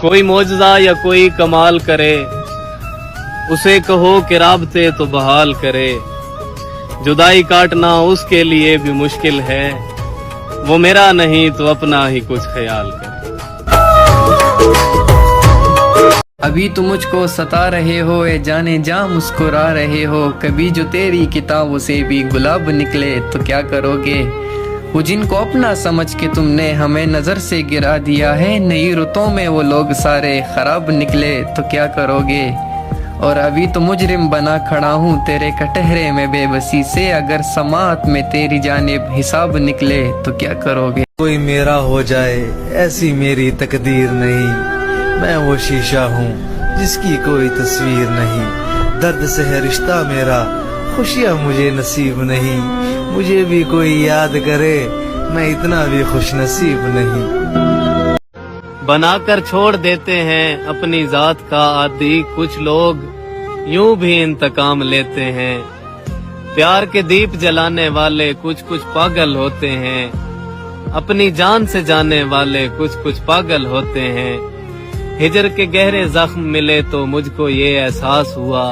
कोई मौजज़ा या कोई कमाल करे, उसे कहो कि राबते तो बहाल करे। जुदाई काटना उसके लिए भी मुश्किल है, वो मेरा नहीं तो अपना ही कुछ ख्याल करे। अभी तुम मुझको सता रहे हो, ए जाने जा मुस्कुरा रहे हो। कभी जो तेरी किताबों से भी गुलाब निकले तो क्या करोगे। वो जिनको अपना समझ के तुमने हमें नजर से गिरा दिया है, नई रुतों में वो लोग सारे खराब निकले तो क्या करोगे। और अभी तो मुजरिम बना खड़ा हूँ तेरे कटहरे में बेबसी से, अगर समात में तेरी जानिब हिसाब निकले तो क्या करोगे। कोई मेरा हो जाए ऐसी मेरी तकदीर नहीं, मैं वो शीशा हूँ जिसकी कोई तस्वीर नहीं। दर्द से है रिश्ता मेरा, खुशियाँ मुझे नसीब नहीं। मुझे भी कोई याद करे, मैं इतना भी खुश नसीब नहीं। बनाकर छोड़ देते हैं अपनी जात का आदि, कुछ लोग यूं भी इंतकाम लेते हैं। प्यार के दीप जलाने वाले कुछ कुछ पागल होते हैं, अपनी जान से जाने वाले कुछ कुछ पागल होते हैं। हिजर के गहरे जख्म मिले तो मुझको ये एहसास हुआ,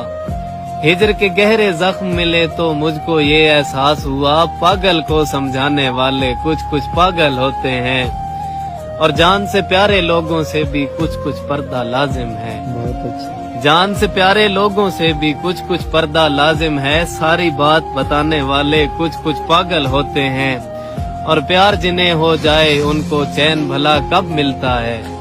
हिजर के गहरे जख्म मिले तो मुझको ये एहसास हुआ। पागल को समझाने वाले कुछ कुछ पागल होते हैं, और जान से प्यारे लोगों से भी कुछ कुछ पर्दा लाजिम है। बहुत अच्छा। जान से प्यारे लोगों से भी कुछ कुछ पर्दा लाजिम है। सारी बात बताने वाले कुछ कुछ पागल होते हैं, और प्यार जिन्हें हो जाए उनको चैन भला कब मिलता है।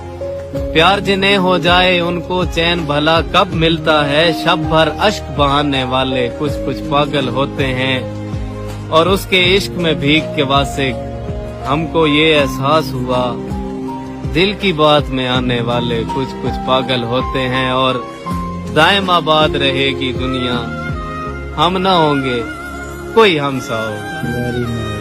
प्यार जिन्हें हो जाए उनको चैन भला कब मिलता है। शब भर अश्क बहाने वाले कुछ कुछ पागल होते हैं, और उसके इश्क में भीग के वासे हमको ये एहसास हुआ। दिल की बात में आने वाले कुछ कुछ पागल होते हैं, और दायम आबाद रहेगी दुनिया, हम ना होंगे कोई हम सा हो।